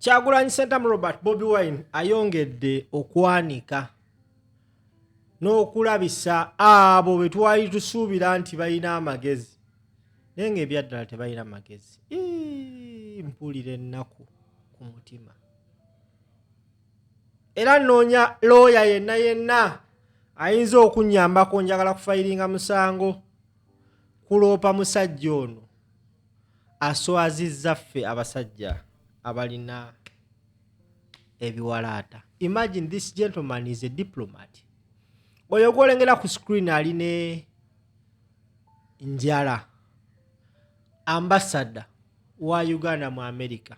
Kyagulanyi Sentamu Robert Bobi Wine ayongedde okwanika n'okulabisa abo be twali tusuubira nti balina amagezi naye ng'ebyaddala tebalina magezi. Mpulira ennaku ku mutima. Era nnoonya looya yenna ayinza okunnyambako njagala kufayiringa musango kuloopa musajja ono aswazizza ffe abasajja abalina ebiwalaata. Imagine this gentleman is a diplomat. Oyo gwolengera ku screen aline njala ambassador wa Uganda mu America.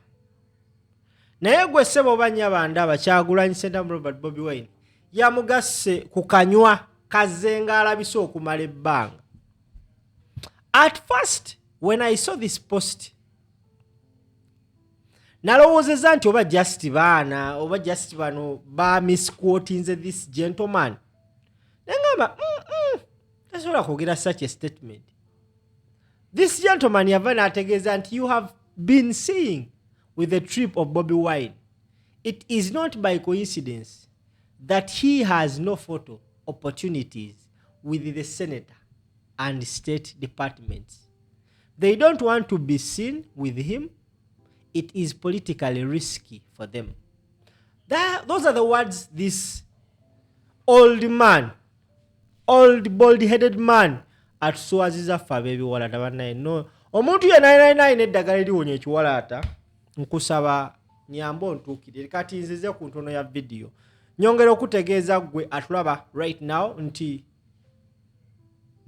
Naye gwe ssebo banya bandaba Kyagulanyi Sentamu Robert Bobi Wine yamugasse ku kanywa kazenga alabise okumala ebbanga. At first when I saw this post nalowoozezza nti oba just baana oba just bano ba misquotinze this gentleman. Nengamba tasobola kwogera such a statement. This gentleman yava n'ategeeza nti you have been seeing with the trip of Bobi Wine. It is not by coincidence that he has no photo opportunities with the senator and state departments. They don't want to be seen with him. It is politically risky for them. Those are the words this old man, old bald-headed man atuswaziza ffe ab'ebiwalaata bannaye. No, omuntu yenna eddagala eriwonya ekiwalaata nkusaba nyamba ontuukire kati nzize ku ntono ya video nyongera okutegeeza gwe atulaba right now nti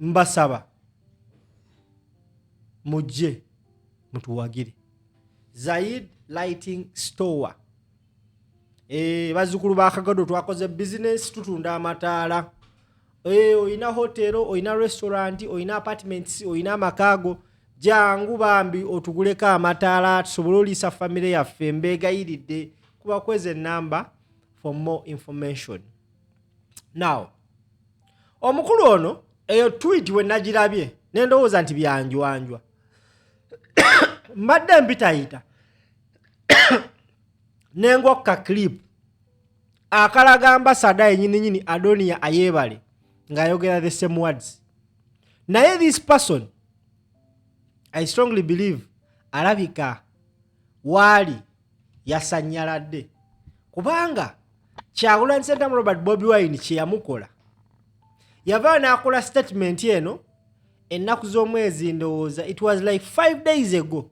mbasaba mujje mutuwagire. Zaid Lighting Store. Bazzukulu ba Kagodo twakoze business tutunda amataala. Oyina hotelo, oyina restaurant, oyina apartments, oyina makago. Jangu bambi otuguleka amataala tusobole olisa family yaffe mbeegayiridde kuba kweze number for more information. Now, omukulu ono eyo tweet we nagirabye nendowooza nti byanjwanjwa. Mbadde mbitayita nengokka clip akalaga ambassador yennyini Adonia Ayebale ng'ayogera the same words. Naye this person I strongly believe alabika wali yasanyaladde kubanga Kyagulanyi Sentamu Robert Bobi Wine kye yamukola yava n'akola statement eno ennaku z'omwezi ndowooza it was like 5 days ago.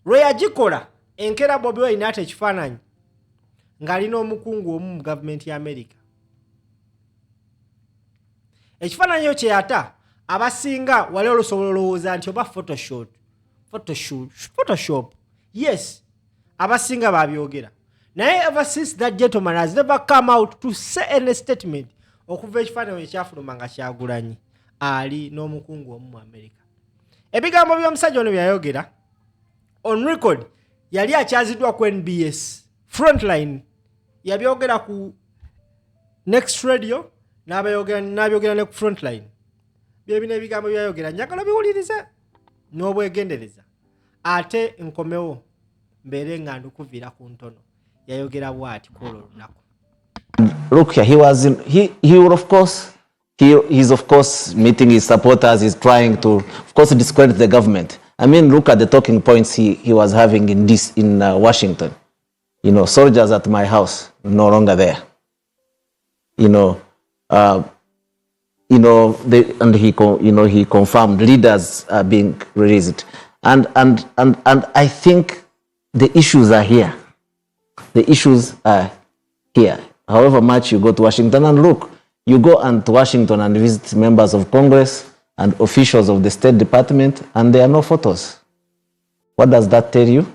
Lwe yagikola enkera Bobi Wine ate ekifaananyi ng'alina omukungu omu mu gavumenti ya America. Ekifaananyi yo kye yata abasinga wali olusobola olowooza nti oba Photoshop. Yes, abasinga babyogera. Naye ever since that gentleman has never come out to say any statement okuva ekifaananyi ekyafuluma nga Kyagulanyi ali n'omukungu omu mu America. Ebigambo by'omusajja ono byayogera on record yali akyaziddwa ku NBS Frontline yabyogera ku Next Radio n'abyogera ne ku Frontline. Byebina ebigambo byayogera njagala biwulirize n'obwegendereza ate nkomewo mbeere nga ndukuviira ku ntono yayogera bw'ati kwolwo lunaku. Look here, he's of course meeting his supporters. He's trying to, of course, discredit the government. I mean, look at the talking points he was having in Washington. You know, soldiers at my house no longer there. He confirmed leaders are being released, and I think the issues are here. The issues are here. However much you go to Washington, and look, you go to Washington and visit members of Congress and officials of the State Department, and there are no photos. What does that tell you?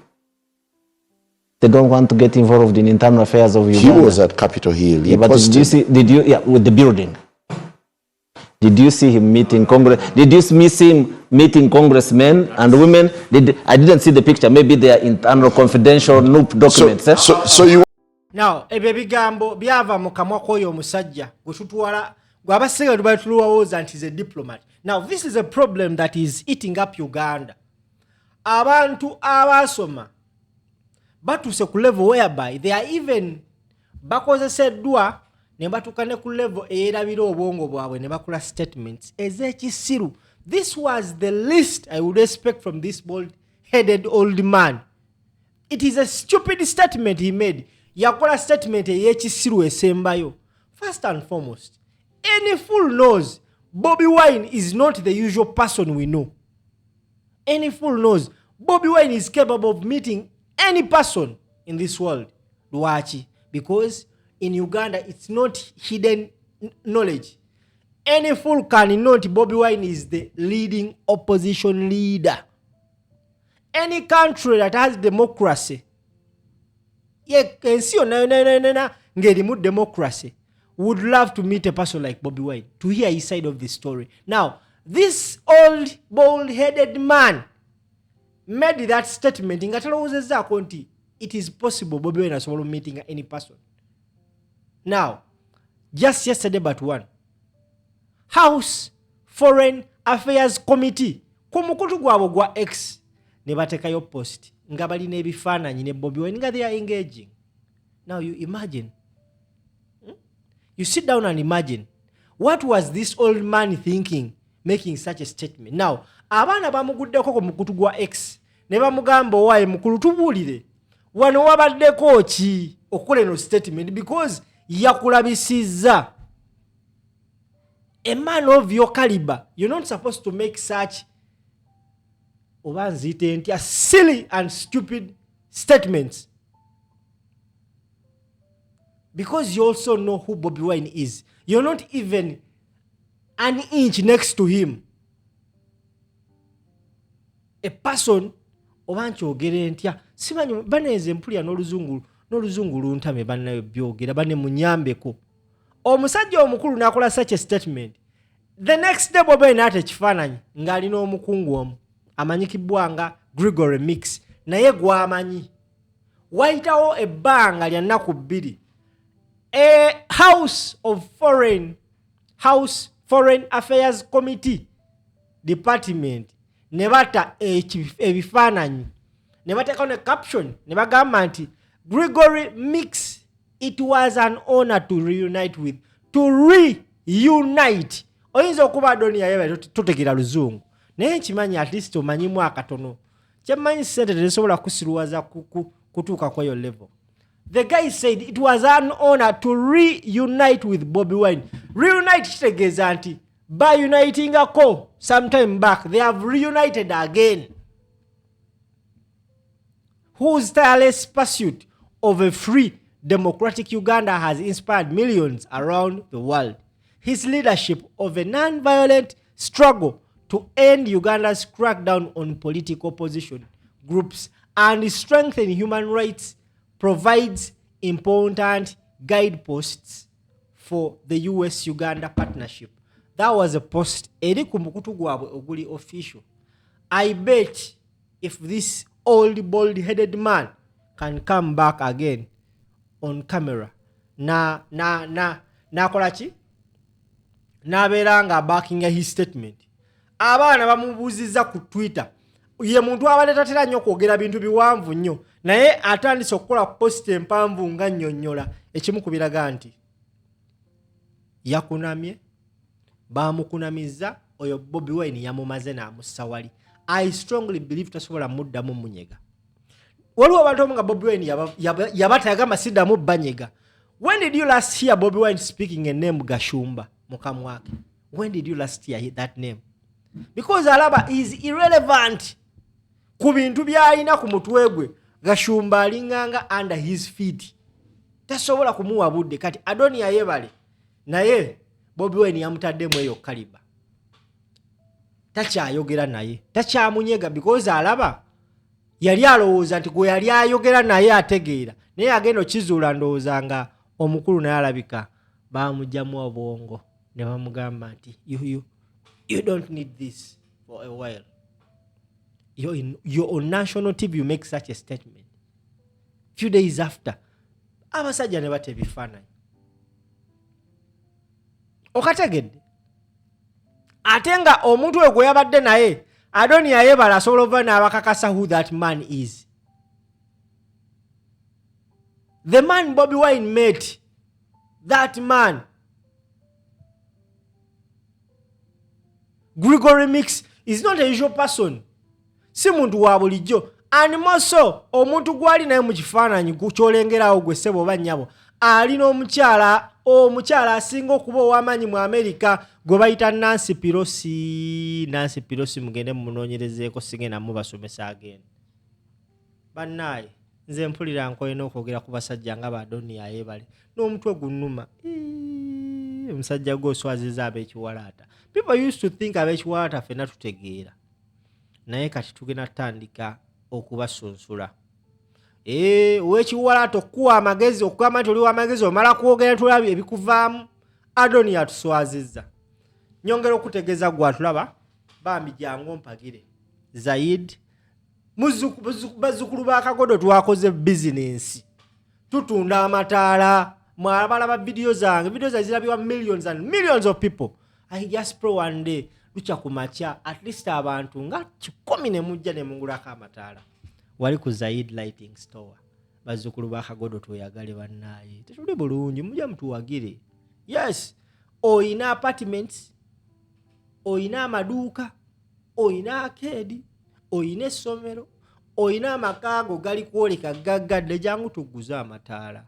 They don't want to get involved in internal affairs of Uganda. He was at Capitol Hill. Yeah, but with the building? Did you see him meeting Congress? Did you see him meeting congressmen and women? I didn't see the picture. Maybe they are internal confidential NUP documents. So you. Now, ebyo bigambo byava mu kamwa k'oyo omusajja gwe tutwala gwe abasinga tubalowooza nti is a diplomat. Now, this is a problem that is eating up Uganda. Abantu abasoma batuse ku level whereby they are even bakozeseddwa ne batuuka ne ku level eyerabira obwongo bwabwe ne bakola statements ez'ekisiru. This was the least I would expect from this bald-headed old man. It is a stupid statement he made. Yakola statement ey'ekisiru esembayo. First and foremost, any fool knows Bobi Wine is not the usual person we know. Any fool knows Bobi Wine is capable of meeting any person in this world. Luachi. Because in Uganda, it's not hidden knowledge. Any fool can note Bobi Wine is the leading opposition leader. Any country that has democracy, democracy, would love to meet a person like Bobi Wine, to hear his side of the story. Now, this old, bald-headed man made that statement. It is possible Bobi Wine is meeting any person. Now, just yesterday but one, House Foreign Affairs Committee, kumukutu gwabo gwa X, ne batekayo post, nga bali n'ebifaananyi ne Bobi Wine, nga they are engaging. Now you imagine, you sit down and imagine, what was this old man thinking, making such a statement? Now, abaana bamuguddeko ku mukutu gwa X, ne bamugamba owaye mukulu tubuulire, wano wabaddeko ki okukola eno statement, because yakulabisizza. A man of your caliber, you're not supposed to make such silly and stupid statements. Because you also know who Bobi Wine is. You're not even an inch next to him. A person obancho gerentia simanyi baneze mpulya n'oluzungu luntame bannayo byogera bane munyambeko. Omusajja omukulu nakola such a statement. The next day Bobi Wine ate ekifaananyi ng'alina omukungu omu amanyikibwanga Gregory Mix naye gw'amanyi. Wayitawo ebbanga lya nnaku bbiri. A House Foreign Affairs Committee Department ne bata ebifaananyi ne bateekawo ne caption ne bagamba nti Gregory Mix, it was an honor to reunite. Oyinza okuba Adonia yeba tutegeera luzungu naye nkimanyi at least omanyimu akatono kyemmanyi sente tezisobola kusiruwaza kutuuka kwa yo level. The guy said it was an honor to reunite with Bobi Wine. Reunite kitegeeza nti by uniting ako sometime back they have reunited again. Whose tireless pursuit of a free democratic Uganda has inspired millions around the world. His leadership of a non-violent struggle to end Uganda's crackdown on political opposition groups and strengthen human rights provides important guideposts for the US-Uganda partnership. That was a post. Eri kumukutu gwabwe oguli official. I bet if this old bald-headed man can come back again on camera na kolachi na beranga backing his statement, abaana bamubuziza ku Twitter ye muntu abadde tatera nnyo kwogera bintu biwanvu nnyo naye atandise okukola post empanvu nga nnyonnyola ekimu kubiraga nti yakunamye bamukunamizza oyo Bobi Wine yamumaze n'amusawali. I strongly believe tasobola muddamu munyega. Waliwo abantu nga Bobi Wine yabatayaga masiddamu banyega. When did you last hear Bobi Wine speaking a name Gashumba mukamwake? When did you last hear that name? Because alaba is irrelevant ku bintu byalina ku mutwe gwe. Gashumba alinganga under his feet. Tasobola kumuwa budde kati Adonia yebale naye Bobi Wine yamutaddemu eyo kaliba. Takyayogera naye, takyamunyega because alaba yali alowooza nti gwe yali ayogera naye ategeera naye agenda okizuula ndowooza nga omukulu naye alabika bamugyamu obwongo ne bamugamba nti you don't need this for a while. You're on national TV, you make such a statement. Few days after abasajja ne bate ebifaananyi okategedde ate nga omuntu oyo gwe yabadde naye, Adonia yebala asobola okuba n'abakakasa who that man is. The man Bobi Wine met, that man, Gregory Mix, is not a usual person. Si muntu wa bulijjo. And moso omuntu gwali naye mu kifaananyi kyolengerawo gwe ssebo oba nnyabo alina omukyala asinga okuba ow'amaanyi mu Amerika gwe bayita Nancy Pelosi mugende mumunoonyerezeeko sigenda mubasomesa agenda. Bannaaye nze mpulira nkoyina okwogera ku basajja nga Badonia yeebale n'omutwe gunnuma. Omusajja gw'oswaziza ab'ekiwalaata. People used to think ab'ekiwalaata ffenna tutegeera. Naye kati tugenda tutandika okubasunsula. Owekiwalaata okuwa amagezi okugamba nti oli w'amagezi omala kwogera tulabye ebikuvaamu. Adoni atuswazizza. Nyongera okutegeeza gwe atulaba bambi jangu mpagire. Zaid bazzukulu ba Kagodo twakoze bizinensi. Tutunda amataala. Mwabalaba video zange. Video zange zirabibwa millions and millions of people. I just pray one day lucha kumacha at least abantu nga 10 ne mujja ne mungulako amataala. Wali ku Zaid lighting store. Bazzukulu ba Kagodo tuyagale bannaye. Tetuli bulungi mujja mutuwagire. Yes. Oyina apartments. Oyina amaduuka. Oyina arcade. Oyina essomero. Oyina amakaago gali kwoleka gaggadde jangu tuguza amataala.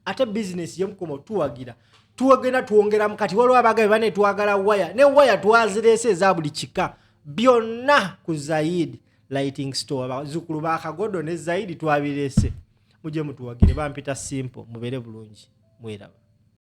Ate business yemukomo tuwagira. Tuwagenda tuwongera mukati waliwo abagabe bane twagala waya. Ne waya twazirese za buli kika. Byonna ku Zaid lighting store. Bazzukulu ba Kagodo ne Zaid twabirese. Muje mutuwagire bampita simple mubere bulungi. Mweraba.